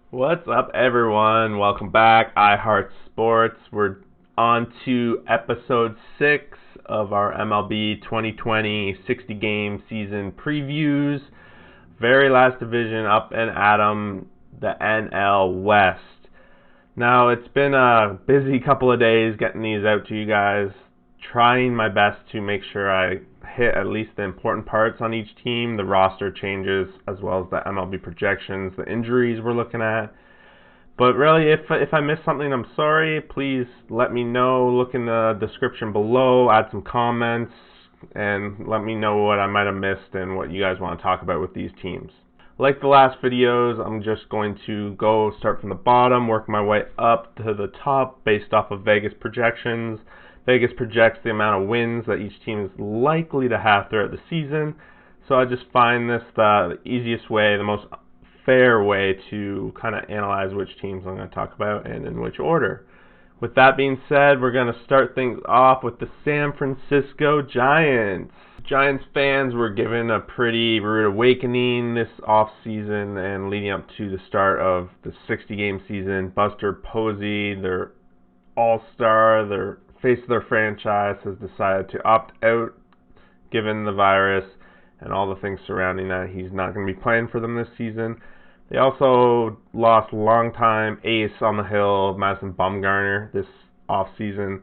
What's up, everyone? Welcome back. I Heart Sports. We're on to episode 6 of our MLB 2020 60-game season previews. Very last division up and at 'em, the NL West. Now, it's been a busy couple of days getting these out to you guys. Trying my best to make sure I hit at least the important parts on each team, the roster changes, as well as the MLB projections, the injuries we're looking at. But really, if I missed something, I'm sorry. Please let me know. Look in the description below, add some comments, and let me know what I might have missed and what you guys want to talk about with these teams. Like the last videos, I'm just going to start from the bottom, work my way up to the top based off of Vegas projections. Vegas projects the amount of wins that each team is likely to have throughout the season. So I just find this the easiest way, the most fair way to kind of analyze which teams I'm going to talk about and in which order. With that being said, we're going to start things off with the San Francisco Giants. Giants fans were given a pretty rude awakening this offseason and leading up to the start of the 60-game season. Buster Posey, their all-star, their face of their franchise, has decided to opt out given the virus and all the things surrounding that. He's not going to be playing for them this season. They also lost longtime ace on the hill, Madison Bumgarner, this offseason.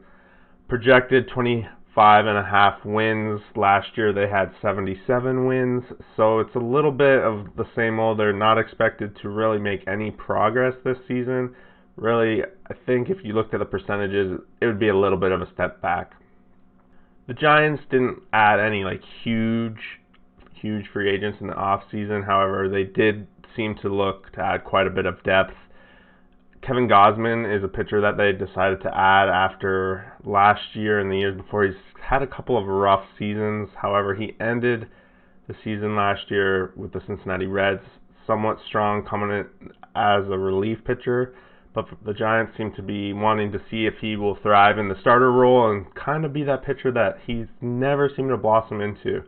Projected 25.5 wins. Last year they had 77 wins, so it's a little bit of the same old. They're not expected to really make any progress this season. Really, I think if you looked at the percentages, it would be a little bit of a step back. The Giants didn't add any huge free agents in the offseason. However, they did seem to look to add quite a bit of depth. Kevin Gausman is a pitcher that they decided to add after last year and the years before. He's had a couple of rough seasons. However, he ended the season last year with the Cincinnati Reds somewhat strong, coming in as a relief pitcher. But the Giants seem to be wanting to see if he will thrive in the starter role and kind of be that pitcher that he's never seemed to blossom into.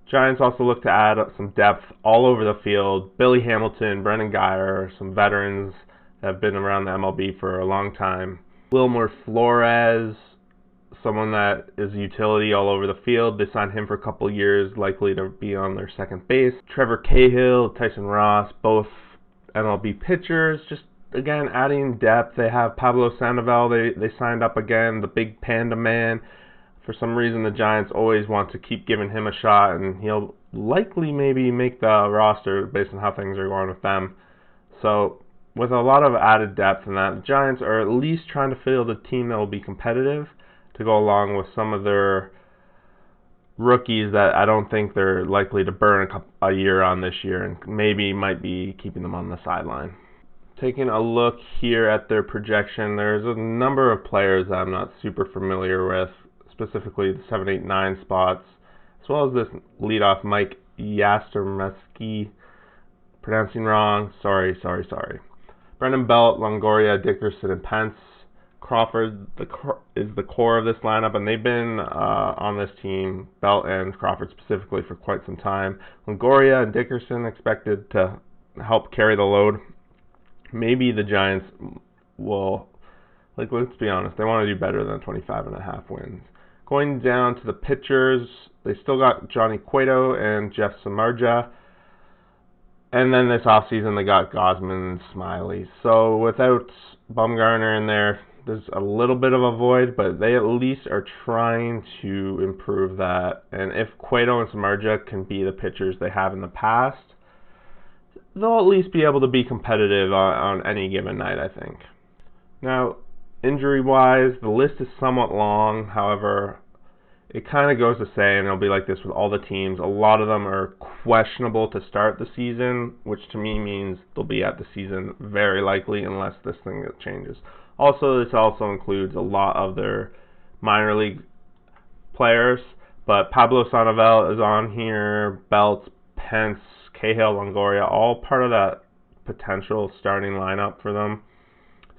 Giants also look to add some depth all over the field. Billy Hamilton, Brendan Guyer, some veterans that have been around the MLB for a long time. Wilmer Flores, someone that is utility all over the field. They signed him for a couple years, likely to be on their second base. Trevor Cahill, Tyson Ross, both MLB pitchers. Just again, adding depth. They have Pablo Sandoval. They signed up again, the big panda man. For some reason, the Giants always want to keep giving him a shot, and he'll likely maybe make the roster based on how things are going with them. So, with a lot of added depth in that, the Giants are at least trying to field a team that will be competitive to go along with some of their rookies that I don't think they're likely to burn a year on this year, and maybe might be keeping them on the sideline. Taking a look here at their projection, there's a number of players that I'm not super familiar with, specifically the 7, 8, 9 spots, as well as this leadoff Mike Yastrzemski, pronouncing wrong, sorry. Brendan Belt, Longoria, Dickerson, and Pence. Crawford is the core of this lineup, and they've been on this team, Belt and Crawford specifically, for quite some time. Longoria and Dickerson expected to help carry the load. Maybe the Giants will, let's be honest, they want to do better than 25.5 wins. Going down to the pitchers, they still got Johnny Cueto and Jeff Samardzija. And then this offseason, they got Gausman and Smiley. So without Bumgarner in there, there's a little bit of a void, but they at least are trying to improve that. And if Cueto and Samardzija can be the pitchers they have in the past, they'll at least be able to be competitive on any given night, I think. Now, injury-wise, the list is somewhat long. However, it kind of goes to say, and it'll be like this with all the teams, a lot of them are questionable to start the season, which to me means they'll be at the season very likely unless this thing changes. Also, this also includes a lot of their minor league players, but Pablo Sandoval is on here, Belt, Pence, Cahill, Longoria, all part of that potential starting lineup for them.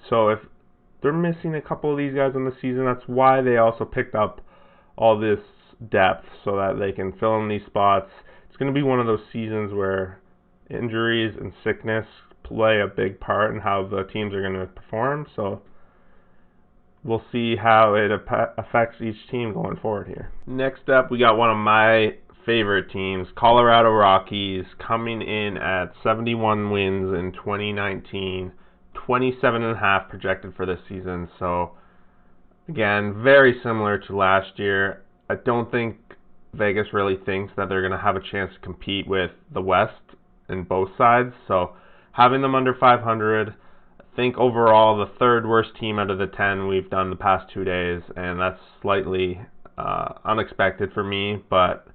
So if they're missing a couple of these guys in the season, that's why they also picked up all this depth so that they can fill in these spots. It's going to be one of those seasons where injuries and sickness play a big part in how the teams are going to perform. So we'll see how it affects each team going forward here. Next up, we got one of my favorite teams, Colorado Rockies, coming in at 71 wins in 2019, 27.5 projected for this season. So again, very similar to last year. I don't think Vegas really thinks that they're going to have a chance to compete with the West in both sides. So having them under 500, I think overall the third worst team out of the 10 we've done the past 2 days, and that's slightly unexpected for me. But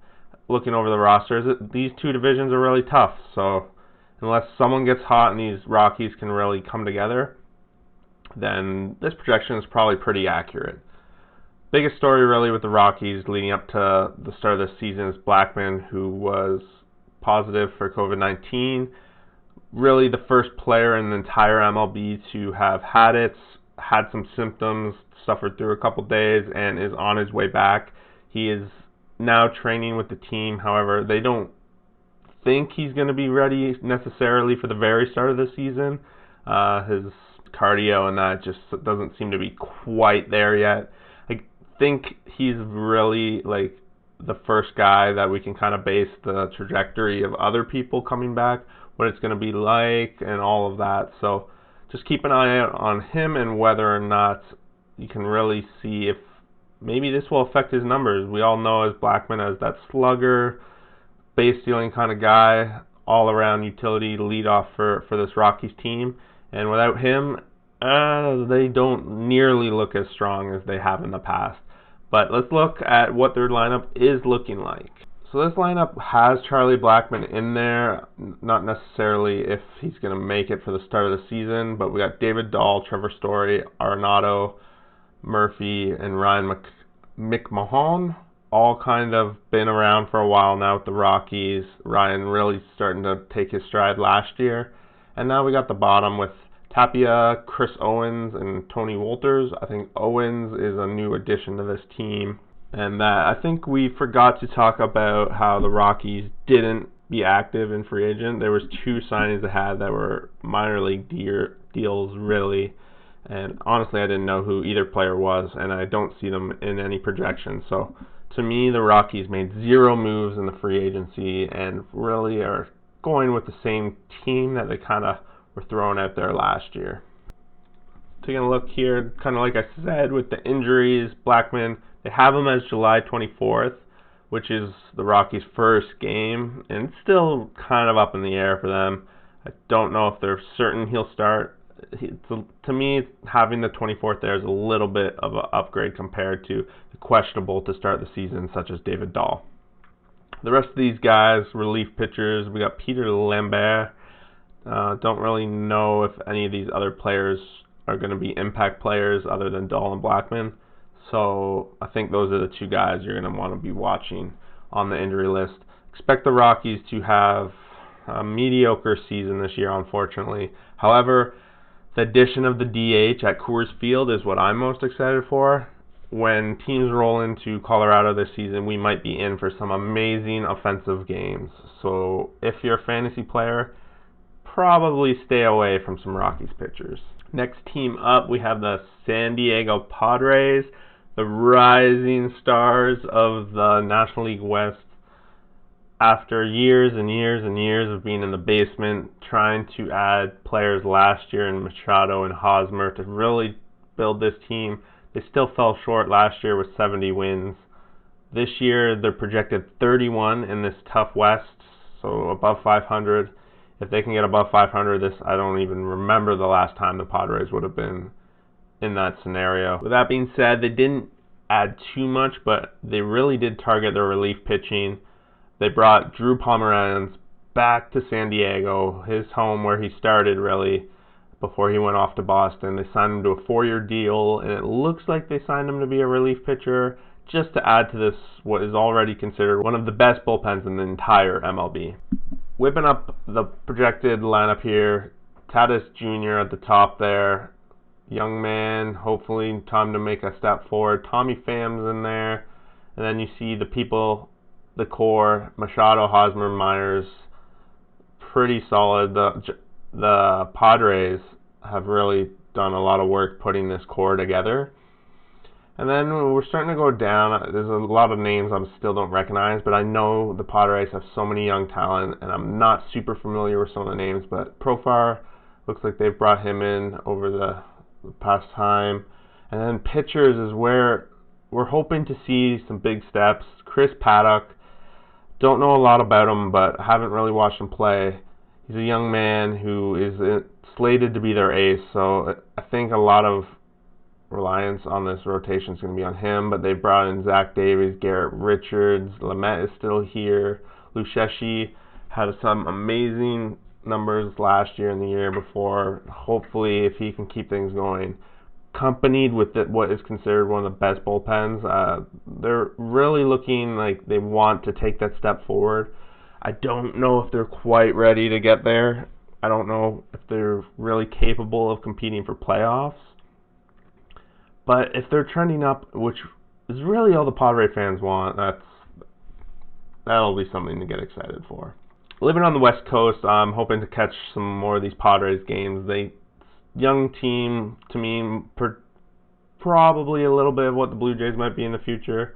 looking over the rosters, these two divisions are really tough. So unless someone gets hot and these Rockies can really come together, then this projection is probably pretty accurate. Biggest story really with the Rockies leading up to the start of the season is Blackmon, who was positive for COVID-19. Really the first player in the entire MLB to have had it, had some symptoms, suffered through a couple days, and is on his way back. He is now training with the team. However, they don't think he's going to be ready necessarily for the very start of the season. His cardio and that just doesn't seem to be quite there yet. I think he's really like the first guy that we can kind of base the trajectory of other people coming back, what it's going to be like, and all of that. So just keep an eye out on him and whether or not you can really see if maybe this will affect his numbers. We all know as Blackmon as that slugger, base stealing kind of guy, all around utility leadoff for this Rockies team. And without him, they don't nearly look as strong as they have in the past. But let's look at what their lineup is looking like. So this lineup has Charlie Blackmon in there, not necessarily if he's going to make it for the start of the season, but we got David Dahl, Trevor Story, Arenado, Murphy, and Ryan McMahon, all kind of been around for a while now with the Rockies. Ryan really starting to take his stride last year. And now we got the bottom with Tapia, Chris Owens, and Tony Wolters. I think Owens is a new addition to this team. And I think we forgot to talk about how the Rockies didn't be active in free agent. There was 2 signings they had that were minor league deals, really. And honestly, I didn't know who either player was, and I don't see them in any projection. So to me, the Rockies made 0 moves in the free agency and really are going with the same team that they kind of were throwing out there last year. Taking a look here, kind of like I said, with the injuries, Blackmon, they have him as July 24th, which is the Rockies' first game, and it's still kind of up in the air for them. I don't know if they're certain he'll start. To me, having the 24th there is a little bit of an upgrade compared to the questionable to start the season, such as David Dahl. The rest of these guys, relief pitchers, we got Peter Lambert. Don't really know if any of these other players are going to be impact players other than Dahl and Blackmon. So I think those are the 2 guys you're going to want to be watching on the injury list. Expect the Rockies to have a mediocre season this year, unfortunately. However, the addition of the DH at Coors Field is what I'm most excited for. When teams roll into Colorado this season, we might be in for some amazing offensive games. So if you're a fantasy player, probably stay away from some Rockies pitchers. Next team up, we have the San Diego Padres, the rising stars of the National League West. After years and years and years of being in the basement, trying to add players last year in Machado and Hosmer to really build this team, they still fell short last year with 70 wins. This year, they're projected 31 in this tough West, so above 500. If they can get above 500, I don't even remember the last time the Padres would have been in that scenario. With that being said, they didn't add too much, but they really did target their relief pitching. They brought Drew Pomeranz back to San Diego, his home where he started really before he went off to Boston. They signed him to a 4-year deal, and it looks like they signed him to be a relief pitcher just to add to this, what is already considered one of the best bullpens in the entire MLB. Whipping up the projected lineup here, Tatis Jr. at the top there. Young man, hopefully time to make a step forward. Tommy Pham's in there. And then you see the people, the core, Machado, Hosmer, Myers, pretty solid. the Padres have really done a lot of work putting this core together. And then we're starting to go down. There's a lot of names I still don't recognize, but I know the Padres have so many young talent, and I'm not super familiar with some of the names, but Profar looks like they've brought him in over the past time. And then pitchers is where we're hoping to see some big steps. Chris Paddock, don't know a lot about him, but haven't really watched him play. He's a young man who is slated to be their ace, so I think a lot of reliance on this rotation is going to be on him, but they brought in Zach Davies, Garrett Richards, Lamet is still here. Lucchesi had some amazing numbers last year and the year before. Hopefully, if he can keep things going, accompanied with what is considered one of the best bullpens, they're really looking like they want to take that step forward. I don't know if they're quite ready to get there. I don't know if they're really capable of competing for playoffs. But if they're trending up, which is really all the Padre fans want, that'll be something to get excited for. Living on the West Coast, I'm hoping to catch some more of these Padres games. Young team, to me, probably a little bit of what the Blue Jays might be in the future.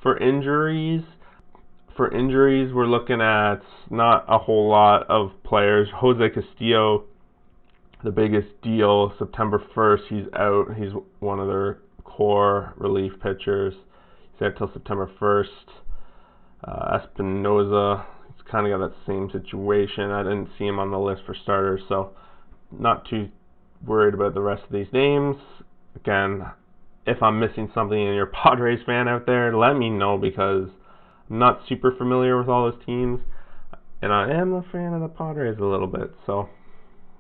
For injuries, we're looking at not a whole lot of players. Jose Castillo, the biggest deal, September 1st, he's out. He's one of their core relief pitchers. He's out till September 1st. Espinoza, he's kind of got that same situation. I didn't see him on the list for starters, so not too worried about the rest of these names. Again, if I'm missing something and you're a Padres fan out there, let me know, because I'm not super familiar with all those teams, and I am a fan of the Padres a little bit, so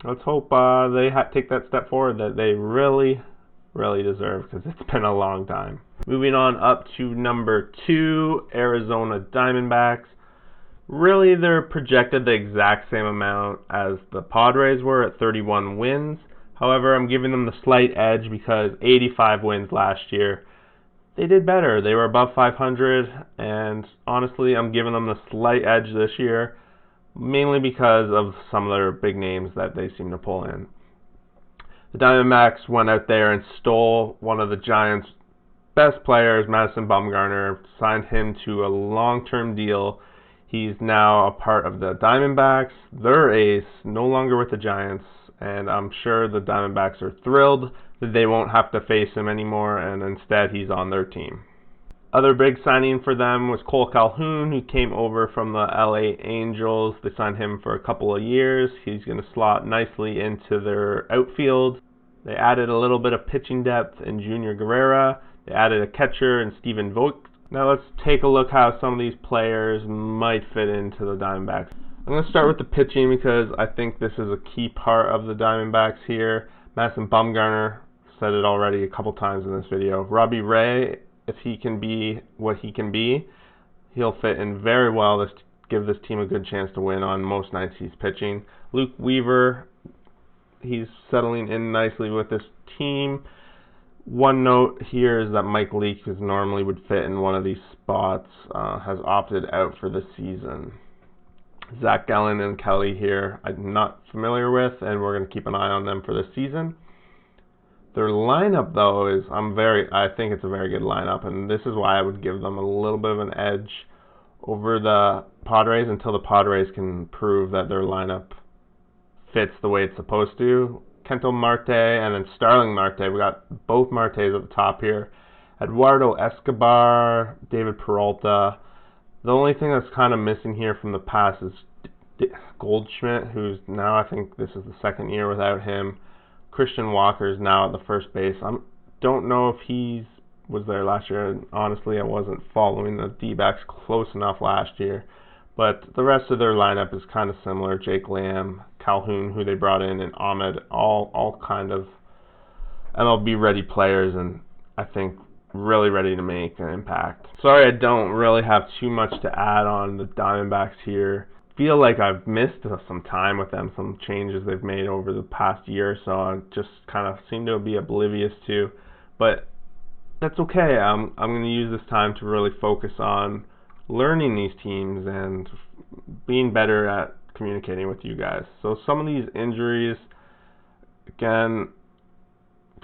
let's hope they take that step forward that they really, really deserve, because it's been a long time. Moving on up to number 2, Arizona Diamondbacks. Really, they're projected the exact same amount as the Padres were at 31 wins. However, I'm giving them the slight edge because 85 wins last year. They did better. They were above 500, and honestly, I'm giving them the slight edge this year, mainly because of some of their big names that they seem to pull in. The Diamondbacks went out there and stole one of the Giants' best players, Madison Bumgarner, signed him to a long-term deal. He's now a part of the Diamondbacks, their ace, no longer with the Giants, and I'm sure the Diamondbacks are thrilled that they won't have to face him anymore, and instead he's on their team. Other big signing for them was Cole Calhoun, who came over from the LA Angels. They signed him for a couple of years. He's going to slot nicely into their outfield. They added a little bit of pitching depth in Junior Guerrera. They added a catcher in Steven Vogt. Now let's take a look how some of these players might fit into the Diamondbacks. I'm going to start with the pitching because I think this is a key part of the Diamondbacks here. Madison Bumgarner, said it already a couple times in this video. Robbie Ray, if he can be what he can be, he'll fit in very well to give this team a good chance to win on most nights he's pitching. Luke Weaver, he's settling in nicely with this team. One note here is that Mike Leake, who normally would fit in one of these spots, has opted out for the season. Zach Gallen and Kelly here, I'm not familiar with, and we're going to keep an eye on them for this season. Their lineup, though, I think it's a very good lineup, and this is why I would give them a little bit of an edge over the Padres until the Padres can prove that their lineup fits the way it's supposed to. Kento Marte and then Starling Marte. We got both Martes at the top here. Eduardo Escobar, David Peralta. The only thing that's kind of missing here from the past is Goldschmidt, who's now, I think this is the second year without him. Christian Walker is now at the first base. I don't know if he was there last year. And honestly, I wasn't following the Dbacks close enough last year. But the rest of their lineup is kind of similar. Jake Lamb, Calhoun, who they brought in, and Ahmed, all kind of MLB-ready players, and I think really ready to make an impact. Sorry I don't really have too much to add on the Diamondbacks here. Feel like I've missed some time with them, some changes they've made over the past year or so. I just kind of seem to be oblivious to, but that's okay. I'm going to use this time to really focus on learning these teams and being better at communicating with you guys. So some of these injuries, again,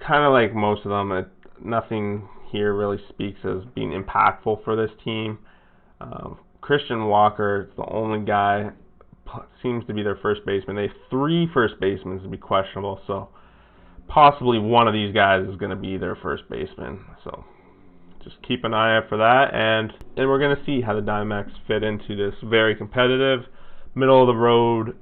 kind of like most of them, nothing here really speaks as being impactful for this team. Christian Walker is the only guy, seems to be their first baseman. They have 3 first basemen to be questionable, so possibly one of these guys is going to be their first baseman. So just keep an eye out for that, and we're going to see how the Dbacks fit into this very competitive, middle-of-the-road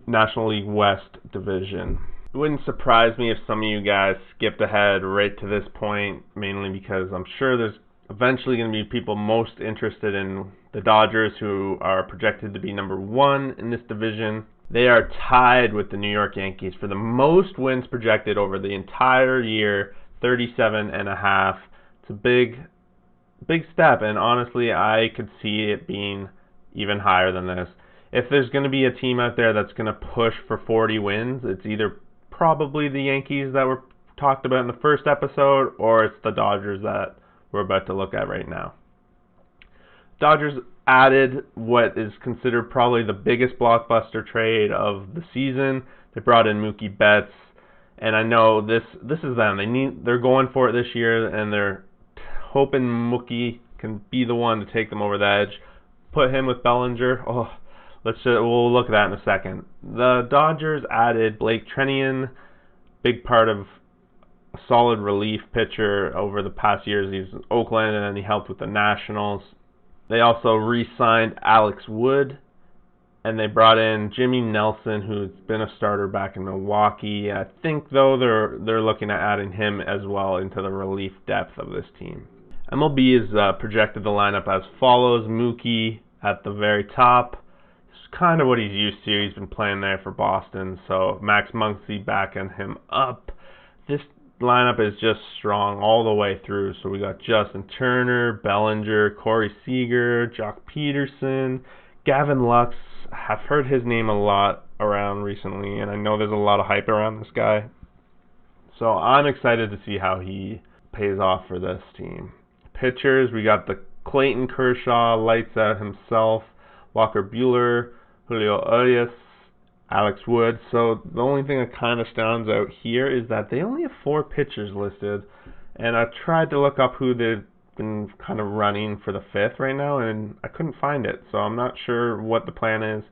National League West division. It wouldn't surprise me if some of you guys skipped ahead right to this point, mainly because I'm sure there's eventually going to be people most interested in the Dodgers, who are projected to be number 1 in this division. They are tied with the New York Yankees for the most wins projected over the entire year, 37.5. It's a big step, and honestly, I could see it being even higher than this. If there's going to be a team out there that's going to push for 40 wins, it's either probably the Yankees that were talked about in the first episode, or it's the Dodgers that we're about to look at right now. Dodgers added what is considered probably the biggest blockbuster trade of the season. They brought in Mookie Betts, and I know this is them. They're going for it this year, and they're hoping Mookie can be the one to take them over the edge. Put him with Bellinger. We'll look at that in a second. The Dodgers added Blake Treinen, big part of a solid relief pitcher over the past years. He was in Oakland, and then he helped with the Nationals. They also re-signed Alex Wood, and they brought in Jimmy Nelson, who's been a starter back in Milwaukee. I think, though, they're looking at adding him as well into the relief depth of this team. MLB is projected the lineup as follows. Mookie at the very top. It's kind of what he's used to. He's been playing there for Boston, so Max Muncy backing him up. This lineup is just strong all the way through. So we got Justin Turner, Bellinger, Corey Seager, Jock Peterson, Gavin Lux. I've heard his name a lot around recently, and I know there's a lot of hype around this guy. So I'm excited to see how he pays off for this team. Pitchers, we got the Clayton Kershaw, lights out himself, Walker Buehler, Julio Urias, Alex Wood. So the only thing that kind of stands out here is that they only have 4 pitchers listed, and I tried to look up who they've been kind of running for the 5th right now, and I couldn't find it. So I'm not sure what the plan is.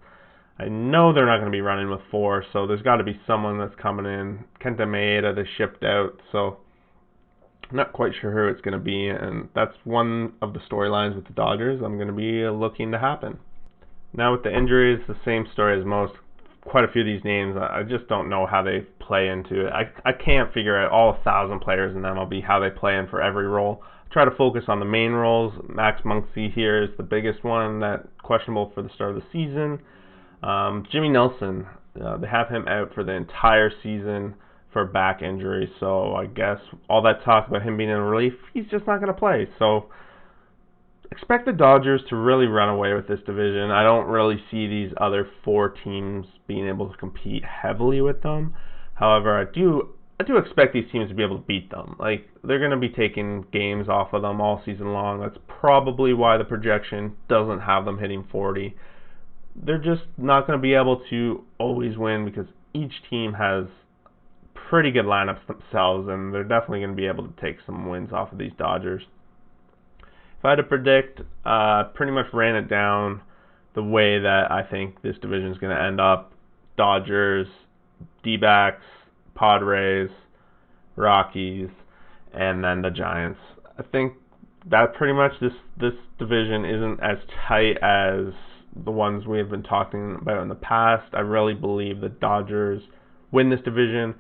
I know they're not going to be running with 4, so there's got to be someone that's coming in. Kenta Maeda, they shipped out, so I'm not quite sure who it's going to be, and that's one of the storylines with the Dodgers I'm going to be looking to happen. Now with the injuries, the same story as most. Quite a few of these names, I just don't know how they play into it. I can't figure out all 1,000 players in MLB, how they play in for every role. I try to focus on the main roles. Max Muncy here is the biggest one, that questionable for the start of the season. Jimmy Nelson, they have him out for the entire season for back injury, so I guess all that talk about him being in relief, he's just not going to play. So expect the Dodgers to really run away with this division. I don't really see these other 4 teams being able to compete heavily with them. However, I do expect these teams to be able to beat them. Like, they're going to be taking games off of them all season long. That's probably why the projection doesn't have them hitting 40. They're just not going to be able to always win because each team has pretty good lineups themselves, and they're definitely going to be able to take some wins off of these Dodgers. If I had to predict, pretty much ran it down the way that I think this division is going to end up. Dodgers, Dbacks, Padres, Rockies, and then the Giants. I think that pretty much this division isn't as tight as the ones we have been talking about in the past. I really believe the Dodgers win this division.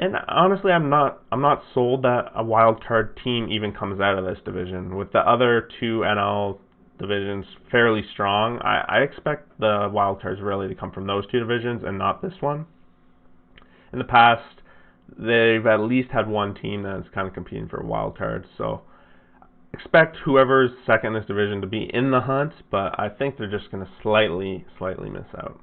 And honestly, I'm not sold that a wild card team even comes out of this division. With the other 2 NL divisions fairly strong, I expect the wild cards really to come from those 2 divisions and not this one. In the past, they've at least had one team that's kind of competing for a wild card. So expect whoever's second in this division to be in the hunt, but I think they're just going to slightly miss out.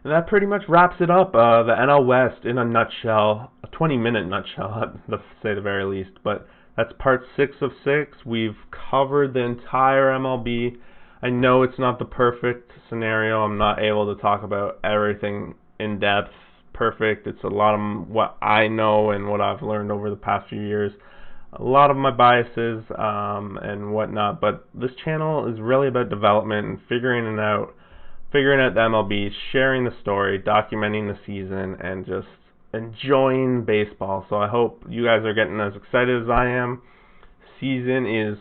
And that pretty much wraps it up. The NL West in a nutshell, a 20-minute nutshell, to say the very least. But that's part 6 of 6. We've covered the entire MLB. I know it's not the perfect scenario. I'm not able to talk about everything in depth, perfect. It's a lot of what I know and what I've learned over the past few years. A lot of my biases and whatnot, but this channel is really about development and figuring out the MLB, sharing the story, documenting the season, and just enjoying baseball. So I hope you guys are getting as excited as I am. Season is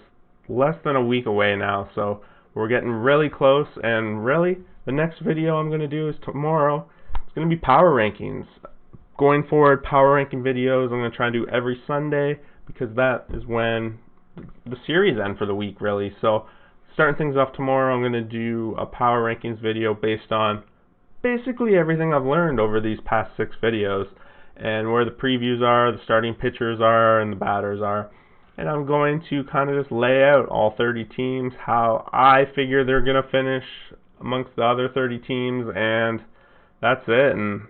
less than a week away now, so we're getting really close, and really the next video I'm going to do is tomorrow. It's going to be power rankings. Going forward, power ranking videos I'm going to try and do every Sunday, because that is when the series end for the week, really. So starting things off tomorrow, I'm going to do a power rankings video based on basically everything I've learned over these past 6 videos, and where the previews are, the starting pitchers are, and the batters are. And I'm going to kind of just lay out all 30 teams, how I figure they're going to finish amongst the other 30 teams, and that's it. And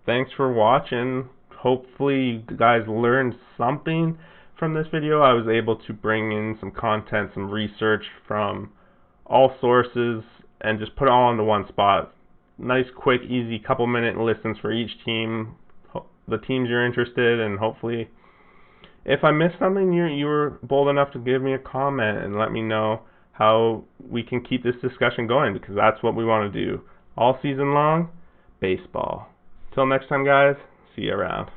thanks for watching. Hopefully you guys learned something from this video. I was able to bring in some content, some research from all sources, and just put it all into one spot. Nice, quick, easy couple-minute listens for each team, the teams you're interested in, and hopefully if I missed something, you were bold enough to give me a comment and let me know how we can keep this discussion going, because that's what we want to do all season long, baseball. Till next time, guys, see you around.